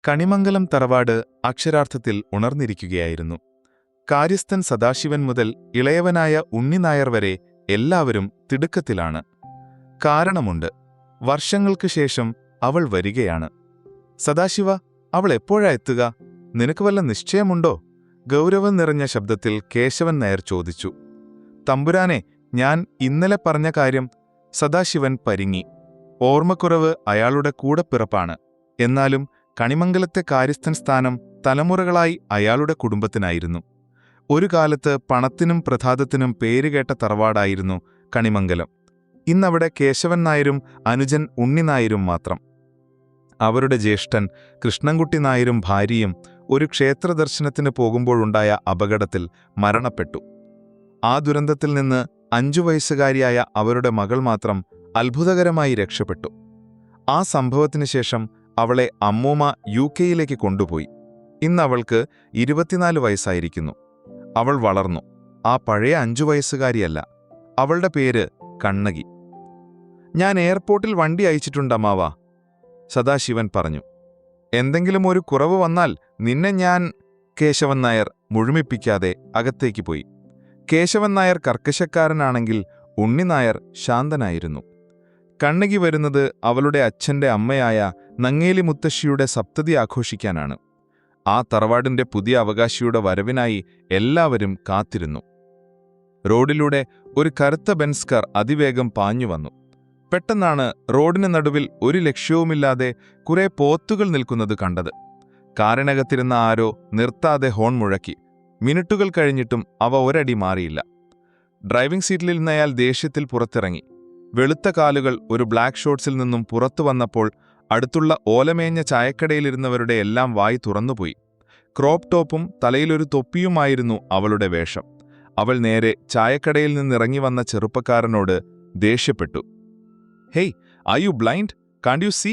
കണിമംഗലം തറവാട് അക്ഷരാർത്ഥത്തിൽ ഉണർന്നിരിക്കുകയായിരുന്നു. കാര്യസ്ഥൻ സദാശിവൻ മുതൽ ഇളയവനായ ഉണ്ണിനായർ വരെ എല്ലാവരും തിടുക്കത്തിലാണ്. കാരണമുണ്ട്. വർഷങ്ങൾക്ക് ശേഷം അവൾ വരികയാണ്. സദാശിവ, അവൾ എപ്പോഴാ എത്തുക? നിനക്ക് വല്ല നിശ്ചയമുണ്ടോ? ഗൗരവം നിറഞ്ഞ ശബ്ദത്തിൽ കേശവൻ നായർ ചോദിച്ചു. തമ്പുരാനെ, ഞാൻ ഇന്നലെ പറഞ്ഞ കാര്യം. സദാശിവൻ പരിങ്ങി. ഓർമ്മക്കുറവ് അയാളുടെ കൂടപ്പിറപ്പാണ്. എന്നാലും കണിമംഗലത്തെ കാര്യസ്ഥൻ സ്ഥാനം തലമുറകളായി അയാളുടെ കുടുംബത്തിനായിരുന്നു. ഒരു കാലത്ത് പണത്തിനും പ്രതാപത്തിനും പേരുകേട്ട തറവാടായിരുന്നു കണിമംഗലം. ഇന്നവിടെ കേശവൻ നായരും അനുജൻ ഉണ്ണിനായരും മാത്രം. അവരുടെ ജ്യേഷ്ഠൻ കൃഷ്ണൻകുട്ടി നായരും ഭാര്യയും ഒരു ക്ഷേത്രദർശനത്തിന് പോകുമ്പോഴുണ്ടായ അപകടത്തിൽ മരണപ്പെട്ടു. ആ ദുരന്തത്തിൽ നിന്ന് 5 വയസ്സുകാരിയായ അവരുടെ മകൾ മാത്രം അത്ഭുതകരമായി രക്ഷപ്പെട്ടു. ആ സംഭവത്തിനു ശേഷം അവളെ അമ്മൂമ്മ UK കൊണ്ടുപോയി. ഇന്നവൾക്ക് 24 വയസ്സായിരിക്കുന്നു. അവൾ വളർന്നു. ആ പഴയ 5 വയസ്സുകാരിയല്ല. അവളുടെ പേര് കണ്ണകി. ഞാൻ എയർപോർട്ടിൽ വണ്ടി അയച്ചിട്ടുണ്ടമ്മാവാ, സദാശിവൻ പറഞ്ഞു. എന്തെങ്കിലും ഒരു കുറവ് വന്നാൽ നിന്നെ ഞാൻ... കേശവൻ നായർ മുഴുമിപ്പിക്കാതെ അകത്തേക്ക് പോയി. കേശവൻ നായർ കർക്കശക്കാരനാണെങ്കിൽ ഉണ്ണിനായർ ശാന്തനായിരുന്നു. കണ്ണകി വരുന്നത് അവളുടെ അച്ഛന്റെ അമ്മയായ നങ്ങേലി മുത്തശ്ശിയുടെ സപ്തതി ആഘോഷിക്കാനാണ്. ആ തറവാടിന്റെ പുതിയ അവകാശിയുടെ വരവിനായി എല്ലാവരും കാത്തിരുന്നു. റോഡിലൂടെ ഒരു കറുത്ത ബെൻസ് കാർ അതിവേഗം പാഞ്ഞുവന്നു. പെട്ടെന്നാണ് റോഡിന് നടുവിൽ ഒരു ലക്ഷ്യവുമില്ലാതെ കുറെ പോത്തുകൾ നിൽക്കുന്നത് കണ്ടത്. കാറിനകത്തിരുന്ന ആരോ നിർത്താതെ ഹോൺ മുഴക്കി. മിനിറ്റുകൾ കഴിഞ്ഞിട്ടും അവ ഒരടി മാറിയില്ല. ഡ്രൈവിംഗ് സീറ്റിലിരുന്നയാൾ ദേഷ്യത്തിൽ പുറത്തിറങ്ങി. വെളുത്ത കാലുകൾ ഒരു ബ്ലാക്ക് ഷോർട്സിൽ നിന്നും പുറത്തു വന്നപ്പോൾ അടുത്തുള്ള ഓലമേഞ്ഞ ചായക്കടയിലിരുന്നവരുടെ എല്ലാം വായി തുറന്നുപോയി. ക്രോപ്പ് ടോപ്പും തലയിലൊരു തൊപ്പിയുമായിരുന്നു അവളുടെ വേഷം. അവൾ നേരെ ചായക്കടയിൽ നിന്നിറങ്ങി വന്ന ചെറുപ്പക്കാരനോട് ദേഷ്യപ്പെട്ടു. Hey, are you blind? Can't you see?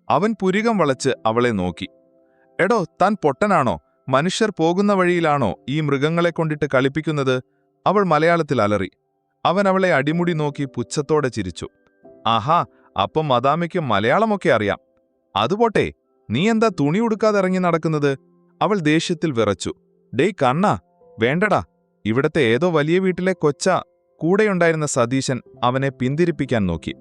അവൻ പുരികം വളച്ച് അവളെ നോക്കി. എടോ, താൻ പൊട്ടനാണോ? മനുഷ്യർ പോകുന്ന വഴിയിലാണോ ഈ മൃഗങ്ങളെ കൊണ്ടിട്ട് കളിപ്പിക്കുന്നത്? അവൾ മലയാളത്തിൽ അലറി. അവൻ അവളെ അടിമുടി നോക്കി പുച്ഛത്തോടെ ചിരിച്ചു. ആഹാ, അപ്പം മദാമയ്ക്ക് മലയാളമൊക്കെ അറിയാം. അതുപോട്ടെ, നീ എന്താ തുണി ഉടുക്കാതെ ഇറങ്ങി നടക്കുന്നത്? അവൾ ദേഷ്യത്തിൽ വിറച്ചു. ഡേയ് കണ്ണാ, വേണ്ടടാ. ഇവിടത്തെ ഏതോ വലിയ വീട്ടിലെ കൊച്ചാ. കൂടെയുണ്ടായിരുന്ന സതീശൻ അവനെ പിന്തിരിപ്പിക്കാൻ നോക്കി.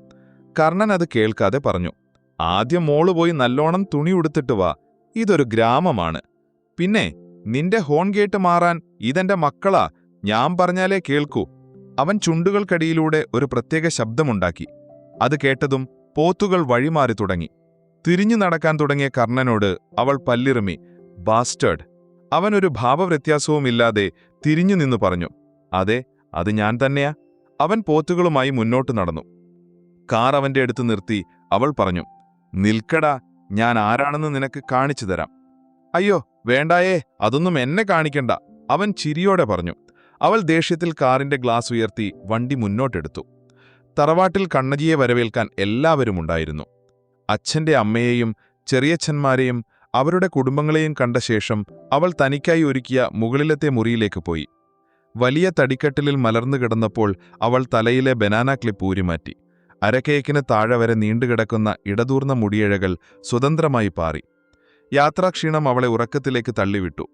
കർണൻ അത് കേൾക്കാതെ പറഞ്ഞു. ആദ്യം മോള് പോയി നല്ലോണം തുണി ഉടുത്തിട്ട് വാ. ഇതൊരു ഗ്രാമമാണ്. പിന്നെ നിന്റെ ഹോൺ കേട്ട് മാറാൻ ഇതെന്റെ മക്കളാ. ഞാൻ പറഞ്ഞാലേ കേൾക്കൂ. അവൻ ചുണ്ടുകൾക്കടിയിലൂടെ ഒരു പ്രത്യേക ശബ്ദമുണ്ടാക്കി. അത് കേട്ടതും പോത്തുകൾ വഴിമാറി തുടങ്ങി. തിരിഞ്ഞു നടക്കാൻ തുടങ്ങിയ കർണനോട് അവൾ പല്ലിറുമി. ബാസ്റ്റേഡ്. അവനൊരു ഭാവവ്യത്യാസവുമില്ലാതെ തിരിഞ്ഞു നിന്നു പറഞ്ഞു. അതെ, അത് ഞാൻ തന്നെയാ. അവൻ പോത്തുകളുമായി മുന്നോട്ടു നടന്നു. കാർ അവന്റെ അടുത്ത് നിർത്തി അവൾ പറഞ്ഞു. നിൽക്കടാ, ഞാൻ ആരാണെന്ന് നിനക്ക് കാണിച്ചു തരാം. അയ്യോ വേണ്ടായേ, അതൊന്നും എന്നെ കാണിക്കണ്ട, അവൻ ചിരിയോടെ പറഞ്ഞു. അവൾ ദേഷ്യത്തിൽ കാറിന്റെ ഗ്ലാസ് ഉയർത്തി വണ്ടി മുന്നോട്ടെടുത്തു. തറവാട്ടിൽ കണ്ണകിയെ വരവേൽക്കാൻ എല്ലാവരുമുണ്ടായിരുന്നു. അച്ഛന്റെ അമ്മയെയും ചെറിയച്ഛന്മാരെയും അവരുടെ കുടുംബങ്ങളെയും കണ്ട ശേഷം അവൾ തനിക്കായി ഒരുക്കിയ മുകളിലത്തെ മുറിയിലേക്ക് പോയി. വലിയ തടിക്കട്ടിലിൽ മലർന്നു കിടന്നപ്പോൾ അവൾ തലയിലെ ബനാന ക്ലിപ്പ് ഊരിമാറ്റി. അരക്കേക്കിന് താഴെ വരെ നീണ്ടുകിടക്കുന്ന ഇടതൂർന്ന മുടിയിഴകൾ സ്വതന്ത്രമായി പാറി. യാത്രാക്ഷീണം അവളെ ഉറക്കത്തിലേക്ക് തള്ളിവിട്ടു.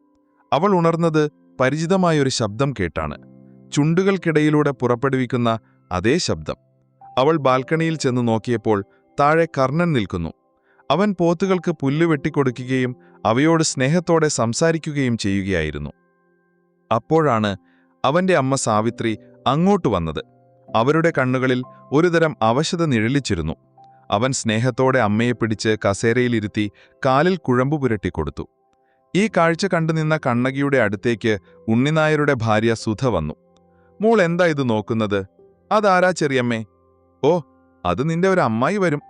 അവൾ ഉണർന്നത് പരിചിതമായൊരു ശബ്ദം കേട്ടാണ്. ചുണ്ടുകൾക്കിടയിലൂടെ പുറപ്പെടുവിക്കുന്ന അതേ ശബ്ദം. അവൾ ബാൽക്കണിയിൽ ചെന്ന് നോക്കിയപ്പോൾ താഴെ കർണൻ നിൽക്കുന്നു. അവൻ പോത്തുകൾക്ക് പുല്ല് വെട്ടിക്കൊടുക്കുകയും അവയോട് സ്നേഹത്തോടെ സംസാരിക്കുകയും ചെയ്യുകയായിരുന്നു. അപ്പോഴാണ് അവന്റെ അമ്മ സാവിത്രി അങ്ങോട്ട് വന്നത്. അവരുടെ കണ്ണുകളിൽ ഒരുതരം അവശത നിഴലിച്ചിരുന്നു. അവൻ സ്നേഹത്തോടെ അമ്മയെ പിടിച്ച് കസേരയിലിരുത്തി കാലിൽ കുഴമ്പു പുരട്ടിക്കൊടുത്തു. ഈ കാഴ്ച കണ്ടുനിന്ന കണ്ണകിയുടെ അടുത്തേക്ക് ഉണ്ണിനായരുടെ ഭാര്യ സുധ വന്നു. മോൾ എന്താ ഇത് നോക്കുന്നത്? അതാരാ ചെറിയമ്മേ? ഓ, അത് നിന്റെ ഒരു അമ്മായി വരും.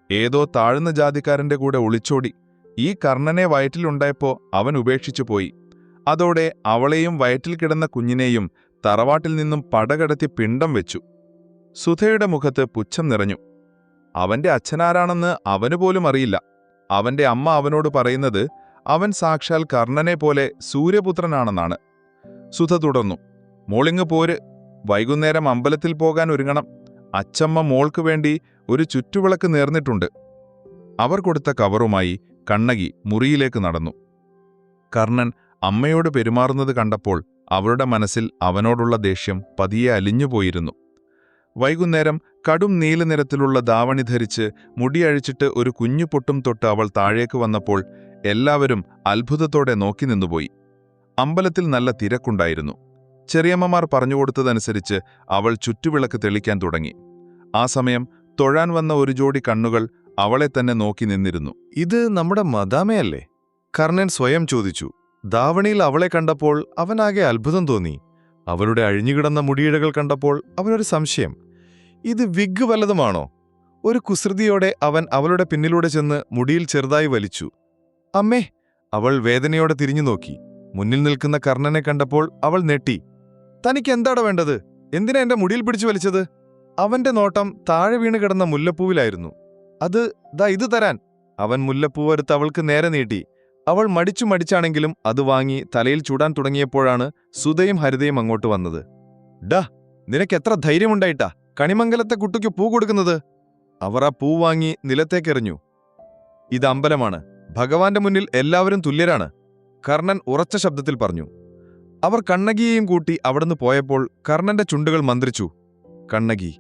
ഏതോ താഴ്ന്ന ജാതിക്കാരന്റെ കൂടെ ഒളിച്ചോടി. ഈ കർണനെ വയറ്റിലുണ്ടായപ്പോ അവൻ ഉപേക്ഷിച്ചു പോയി. അതോടെ അവളെയും വയറ്റിൽ കിടന്ന കുഞ്ഞിനെയും തറവാട്ടിൽ നിന്നും പടകടത്തി പിണ്ടം വെച്ചു. സുധയുടെ മുഖത്ത് പുച്ഛം നിറഞ്ഞു. അവന്റെ അച്ഛനാരാണെന്ന് അവനുപോലും അറിയില്ല. അവന്റെ അമ്മ അവനോട് പറയുന്നത് അവൻ സാക്ഷാൽ കർണനെ പോലെ സൂര്യപുത്രനാണെന്നാണ്. സുധ തുടർന്നു. മോളിങ്ങ് പോര്. വൈകുന്നേരം അമ്പലത്തിൽ പോകാൻ ഒരുങ്ങണം. അച്ചമ്മ മോൾക്ക് വേണ്ടി ഒരു ചുറ്റുവിളക്ക് നേർന്നിട്ടുണ്ട്. അവർ കൊടുത്ത കവറുമായി കണ്ണകി മുറിയിലേക്ക് നടന്നു. കർണൻ അമ്മയോട് പെരുമാറുന്നത് കണ്ടപ്പോൾ അവളുടെ മനസ്സിൽ അവനോടുള്ള ദേഷ്യം പതിയെ അലിഞ്ഞുപോയിരുന്നു. വൈകുന്നേരം കടും നീലനിറത്തിലുള്ള ദാവണി ധരിച്ച് മുടിയഴിച്ചിട്ട് ഒരു കുഞ്ഞു പൊട്ടും തൊട്ട് അവൾ താഴേക്ക് വന്നപ്പോൾ എല്ലാവരും അത്ഭുതത്തോടെ നോക്കി നിന്നുപോയി. അമ്പലത്തിൽ നല്ല തിരക്കുണ്ടായിരുന്നു. ചെറിയമ്മമാർ പറഞ്ഞുകൊടുത്തതനുസരിച്ച് അവൾ ചുറ്റുവിളക്ക് തെളിക്കാൻ തുടങ്ങി. ആ സമയം തൊഴാൻ വന്ന ഒരു ജോഡി കണ്ണുകൾ അവളെ തന്നെ നോക്കി നിന്നിരുന്നു. ഇത് നമ്മുടെ മദാമയല്ലേ? കർണൻ സ്വയം ചോദിച്ചു. ദാവണിയിൽ അവളെ കണ്ടപ്പോൾ അവനാകെ അത്ഭുതം തോന്നി. അവളുടെ അഴിഞ്ഞുകിടന്ന മുടിയിഴകൾ കണ്ടപ്പോൾ അവനൊരു സംശയം. ഇത് വിഗ് വല്ലതുമാണോ? ഒരു കുസൃതിയോടെ അവൻ അവളുടെ പിന്നിലൂടെ ചെന്ന് മുടിയിൽ ചെറുതായി വലിച്ചു. അമ്മേ! അവൾ വേദനയോടെ തിരിഞ്ഞു നോക്കി. മുന്നിൽ നിൽക്കുന്ന കർണനെ കണ്ടപ്പോൾ അവൾ നെട്ടി. തനിക്കെന്താടാ വേണ്ടത്? എന്തിനാ എന്റെ മുടിയിൽ പിടിച്ചു വലിച്ചത്? അവന്റെ നോട്ടം താഴെ വീണ് കിടന്ന മുല്ലപ്പൂവിലായിരുന്നു. ഇത് തരാൻ. അവൻ മുല്ലപ്പൂവെടുത്ത് അവൾക്ക് നേരെ നീട്ടി. അവൾ മടിച്ചാണെങ്കിലും അത് വാങ്ങി തലയിൽ ചൂടാൻ തുടങ്ങിയപ്പോഴാണ് സുധയും ഹരിതയും അങ്ങോട്ട് വന്നത്. ഡാ, നിനക്കെത്ര ധൈര്യമുണ്ടായിട്ടാ കണിമംഗലത്തെ കുട്ടിക്ക് പൂ കൊടുക്കുന്നത്? അവർ ആ പൂ വാങ്ങി നിലത്തേക്കെറിഞ്ഞു. ഇത് അമ്പലമാണ്. ഭഗവാന്റെ മുന്നിൽ എല്ലാവരും തുല്യരാണ്, കർണൻ ഉറച്ച ശബ്ദത്തിൽ പറഞ്ഞു. അവർ കണ്ണകിയെയും കൂട്ടി അവിടുന്ന് പോയപ്പോൾ കർണന്റെ ചുണ്ടുകൾ മന്ത്രിച്ചു. കണ്ണകി,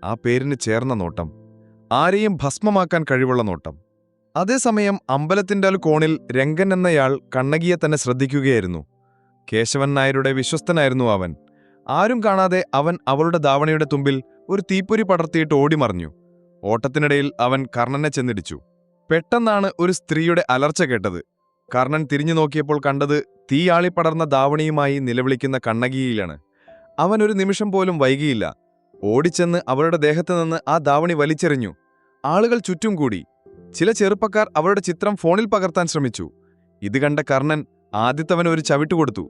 ആ പേരിന് ചേർന്ന നോട്ടം, ആരെയും ഭസ്മമാക്കാൻ കഴിവുള്ള നോട്ടം. അതേസമയം അമ്പലത്തിന്റെ കോണിൽ രംഗൻ എന്നയാൾ കണ്ണകിയെ തന്നെ ശ്രദ്ധിക്കുകയായിരുന്നു. കേശവൻ നായരുടെ വിശ്വസ്തനായിരുന്നു അവൻ. ആരും കാണാതെ അവൻ അവളുടെ ദാവണിയുടെ തുമ്പിൽ ഒരു തീപ്പൊരി പടർത്തിയിട്ട് ഓടിമറിഞ്ഞു. ഓട്ടത്തിനിടയിൽ അവൻ കർണനെ ചെന്നിടിച്ചു. പെട്ടെന്നാണ് ഒരു സ്ത്രീയുടെ അലർച്ച കേട്ടത്. കർണൻ തിരിഞ്ഞു നോക്കിയപ്പോൾ കണ്ടത് തീയാളിപ്പടർന്ന ദാവണിയുമായി നിലവിളിക്കുന്ന കണ്ണകിയിലാണ്. അവൻ ഒരു നിമിഷം പോലും വൈകിയില്ല. ഓടിച്ചെന്ന് അവളുടെ ദേഹത്തുനിന്ന് ആ ദാവണി വലിച്ചെറിഞ്ഞു. ആളുകൾ ചുറ്റും കൂടി. ചില ചെറുപ്പക്കാർ അവളുടെ ചിത്രം ഫോണിൽ പകർത്താൻ ശ്രമിച്ചു. ഇത് കണ്ട കർണൻ ആദ്യത്തവന് ഒരു ചവിട്ടുകൊടുത്തു.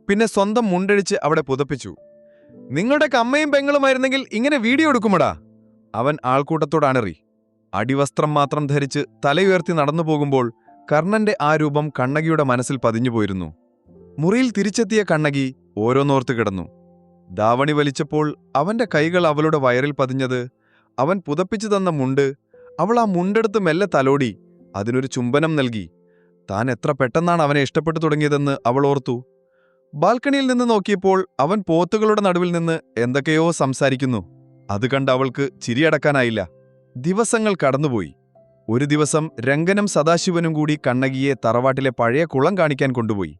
പിന്നെ സ്വന്തം മുണ്ടഴിച്ച് അവിടെ പുതപ്പിച്ചു. നിങ്ങളുടെ അമ്മയും പെങ്ങളുമായിരുന്നെങ്കിൽ ഇങ്ങനെ വീഡിയോ എടുക്കുമടാ, അവൻ ആൾക്കൂട്ടത്തോട് അണറി. അടിവസ്ത്രം മാത്രം ധരിച്ച് തലയുയർത്തി നടന്നു പോകുമ്പോൾ കർണന്റെ ആ രൂപം കണ്ണകിയുടെ മനസ്സിൽ പതിഞ്ഞുപോയിരുന്നു. മുറിയിൽ തിരിച്ചെത്തിയ കണ്ണകി ഓരോന്നോർത്ത് കിടന്നു. ദാവണി വലിച്ചപ്പോൾ അവന്റെ കൈകൾ അവളുടെ വയറിൽ പതിഞ്ഞത്, അവൻ പുതപ്പിച്ചു തന്ന മുണ്ട്, അവൾ ആ മുണ്ടെടുത്ത് മെല്ലെ തലോടി അതിനൊരു ചുംബനം നൽകി. താൻ എത്ര പെട്ടെന്നാണ് അവനെ ഇഷ്ടപ്പെട്ടു തുടങ്ങിയതെന്ന് അവൾ ഓർത്തു. ബാൽക്കണിയിൽ നിന്ന് നോക്കിയപ്പോൾ അവൻ പോത്തുകളുടെ നടുവിൽ നിന്ന് എന്തൊക്കെയോ സംസാരിക്കുന്നു. അത് കണ്ട് അവൾക്ക് ചിരിയടക്കാനായില്ല. ദിവസങ്ങൾ കടന്നുപോയി. ഒരു ദിവസം രംഗനും സദാശിവനും കൂടി കണ്ണകിയെ തറവാട്ടിലെ പഴയ കുളം കാണിക്കാൻ കൊണ്ടുപോയി.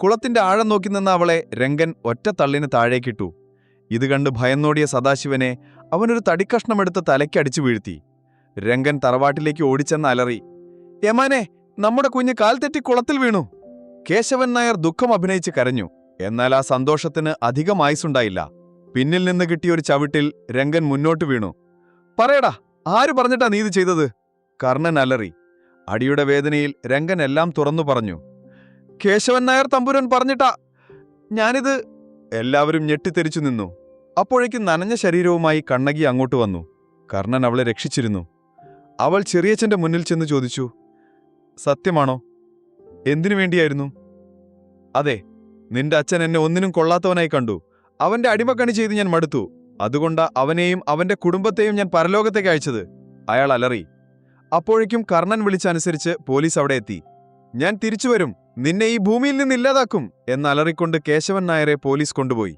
കുളത്തിന്റെ ആഴം നോക്കി നിന്ന അവളെ രംഗൻ ഒറ്റ തള്ളിന് താഴേക്കിട്ടു. ഇത് കണ്ട് ഭയന്നോടിയ സദാശിവനെ അവനൊരു തടിക്കഷ്ണമെടുത്ത് തലയ്ക്കടിച്ചു വീഴ്ത്തി. രംഗൻ തറവാട്ടിലേക്ക് ഓടിച്ചെന്ന് അലറി, യമാനെ, നമ്മുടെ കുഞ്ഞ് കാൽ തെറ്റി കുളത്തിൽ വീണു. കേശവൻ നായർ ദുഃഖം അഭിനയിച്ച് കരഞ്ഞു. എന്നാൽ ആ സന്തോഷത്തിന് അധികം ആയുസുണ്ടായില്ല. പിന്നിൽ നിന്ന് കിട്ടിയൊരു ചവിട്ടിൽ രംഗൻ മുന്നോട്ട് വീണു. പറയടാ, ആര് പറഞ്ഞിട്ടാ നീ ഇത് ചെയ്തത്? കർണൻ അലറി. അടിയുടെ വേദനയിൽ രംഗൻ എല്ലാം തുറന്നു പറഞ്ഞു. കേശവൻ നായർ തമ്പുരാൻ പറഞ്ഞിട്ടാ ഞാനിത്. എല്ലാവരും ഞെട്ടിത്തെരിച്ചു നിന്നു. അപ്പോഴേക്കും നനഞ്ഞ ശരീരവുമായി കണ്ണകി അങ്ങോട്ട് വന്നു. കർണൻ അവളെ രക്ഷിച്ചിരുന്നു. അവൾ ചെറിയച്ഛന്റെ മുന്നിൽ ചെന്ന് ചോദിച്ചു, സത്യമാണോ? എന്തിനു വേണ്ടിയായിരുന്നു? അതെ, നിന്റെ അച്ഛൻ എന്നെ ഒന്നിനും കൊള്ളാത്തവനായി കണ്ടു. അവന്റെ അടിമക്കണി ചെയ്ത് ഞാൻ മടുത്തു. അതുകൊണ്ടാ അവനെയും അവന്റെ കുടുംബത്തെയും ഞാൻ പരലോകത്തേക്ക് അയച്ചത്, അയാൾ അലറി. അപ്പോഴേക്കും കർണൻ വിളിച്ചനുസരിച്ച് പോലീസ് അവിടെ എത്തി. ഞാൻ തിരിച്ചുവരും, നിന്നെ ഈ ഭൂമിയിൽ നിന്ന് ഇല്ലാതാക്കും എന്നലറിക്കൊണ്ട് കേശവൻ നായരെ പോലീസ് കൊണ്ടുപോയി.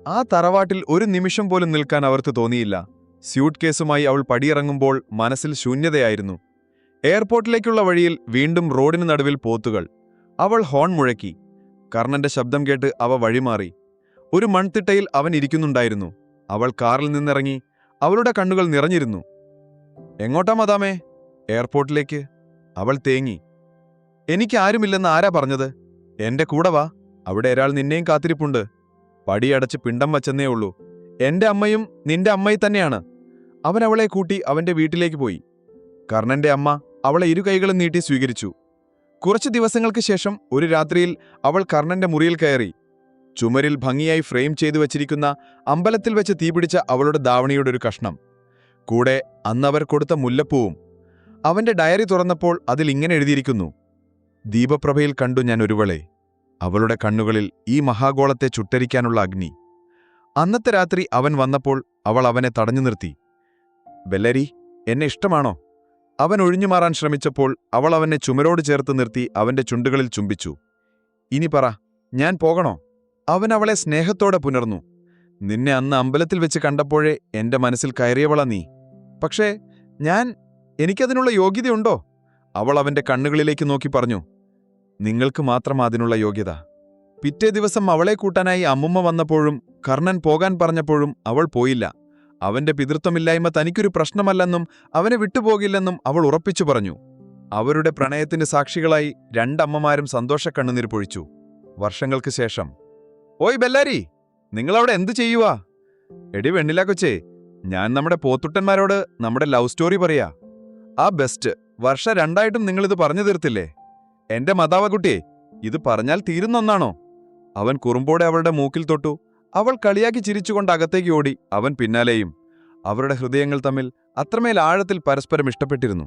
ആ തറവാട്ടിൽ ഒരു നിമിഷം പോലും നിൽക്കാൻ അവർക്ക് തോന്നിയില്ല. സ്യൂട്ട് കേസുമായി അവൾ പടിയിറങ്ങുമ്പോൾ മനസ്സിൽ ശൂന്യതയായിരുന്നു. എയർപോർട്ടിലേക്കുള്ള വഴിയിൽ വീണ്ടും റോഡിന് നടുവിൽ പോത്തുകൾ. അവൾ ഹോൺ മുഴക്കി. കർണന്റെ ശബ്ദം കേട്ട് അവ വഴിമാറി. ഒരു മൺതിട്ടയിൽ അവൻ ഇരിക്കുന്നുണ്ടായിരുന്നു. അവൾ കാറിൽ നിന്നിറങ്ങി. അവളുടെ കണ്ണുകൾ നിറഞ്ഞിരുന്നു. എങ്ങോട്ടാ മദാമേ? എയർപോർട്ടിലേക്ക്. അവൾ തേങ്ങി. എനിക്കാരുമില്ലെന്ന് ആരാ പറഞ്ഞത്? എന്റെ കൂടെ വാ, അവിടെ ഒരാൾ നിന്നെയും കാത്തിരിപ്പുണ്ട്. പടിയടച്ച് പിണ്ടം വച്ചെന്നേ ഉള്ളൂ. എന്റെ അമ്മയും നിന്റെ അമ്മയും തന്നെയാണ്. അവൻ അവളെ കൂട്ടി അവന്റെ വീട്ടിലേക്ക് പോയി. കർണന്റെ അമ്മ അവളെ ഇരു കൈകളും നീട്ടി സ്വീകരിച്ചു. കുറച്ചു ദിവസങ്ങൾക്ക് ശേഷം ഒരു രാത്രിയിൽ അവൾ കർണന്റെ മുറിയിൽ കയറി. ചുമരിൽ ഭംഗിയായി ഫ്രെയിം ചെയ്തു വച്ചിരിക്കുന്ന അമ്പലത്തിൽ വെച്ച് തീപിടിച്ച അവളുടെ ദാവണിയുടെ ഒരു കഷ്ണം, കൂടെ അന്നവർ കൊടുത്ത മുല്ലപ്പൂവും. അവന്റെ ഡയറി തുറന്നപ്പോൾ അതിൽ ഇങ്ങനെ എഴുതിയിരിക്കുന്നു: ദീപപ്രഭയിൽ കണ്ടു ഞാൻ ഒരുവളെ, അവളുടെ കണ്ണുകളിൽ ഈ മഹാഗോളത്തെ ചുട്ടരിക്കാനുള്ള അഗ്നി. അന്നത്തെ രാത്രി അവൻ വന്നപ്പോൾ അവൾ അവനെ തടഞ്ഞു നിർത്തി. ബെല്ലരി, എന്നെ ഇഷ്ടമാണോ? അവൻ ഒഴിഞ്ഞു മാറാൻ ശ്രമിച്ചപ്പോൾ അവൾ അവനെ ചുമരോട് ചേർത്ത് നിർത്തി അവന്റെ ചുണ്ടുകളിൽ ചുംബിച്ചു. ഇനി പറ, ഞാൻ പോകണോ? അവൻ അവളെ സ്നേഹത്തോടെ പുണർന്നു. നിന്നെ അന്ന് അമ്പലത്തിൽ വെച്ച് കണ്ടപ്പോഴേ എന്റെ മനസ്സിൽ കയറിയവളാ നീ. പക്ഷേ എനിക്കതിനുള്ള യോഗ്യതയുണ്ടോ? അവൾ അവന്റെ കണ്ണുകളിലേക്ക് നോക്കി പറഞ്ഞു. നിങ്ങൾക്ക് മാത്രം അതിനുള്ള യോഗ്യത. പിറ്റേ ദിവസം അവളെ കൂട്ടാനായി അമ്മുമ്മ വന്നപ്പോഴും കർണൻ പോകാൻ പറഞ്ഞപ്പോഴും അവൾ പോയില്ല. അവന്റെ പിതൃത്വമില്ലായ്മ തനിക്കൊരു പ്രശ്നമല്ലെന്നും അവനെ വിട്ടുപോകില്ലെന്നും അവൾ ഉറപ്പിച്ചു പറഞ്ഞു. അവരുടെ പ്രണയത്തിന് സാക്ഷികളായി രണ്ടമ്മമാരും സന്തോഷക്കണ്ണുനീർ പൊഴിച്ചു. വർഷങ്ങൾക്ക് ശേഷം, ഓയ് ബെല്ലാരി, നിങ്ങളവിടെ എന്തു ചെയ്യുവാ? എടി വെണ്ണില കൊച്ചേ, ഞാൻ നമ്മുടെ പോത്തുട്ടന്മാരോട് നമ്മുടെ ലവ് സ്റ്റോറി പറയാ. ആ ബെസ്റ്റ്, വർഷ 2 നിങ്ങളിത് പറഞ്ഞു തീർത്തില്ലേ? എന്റെ മതാവകുട്ടിയെ, ഇത് പറഞ്ഞാൽ തീരുന്നൊന്നാണോ? അവൻ കുറുമ്പോടെ അവളുടെ മൂക്കിൽ തൊട്ടു. അവൾ കളിയാക്കി ചിരിച്ചുകൊണ്ട് അകത്തേക്ക് ഓടി. അവൻ പിന്നാലെയും. അവരുടെ ഹൃദയങ്ങൾ തമ്മിൽ അത്രമേൽ ആഴത്തിൽ പരസ്പരം ഇഷ്ടപ്പെട്ടിരുന്നു.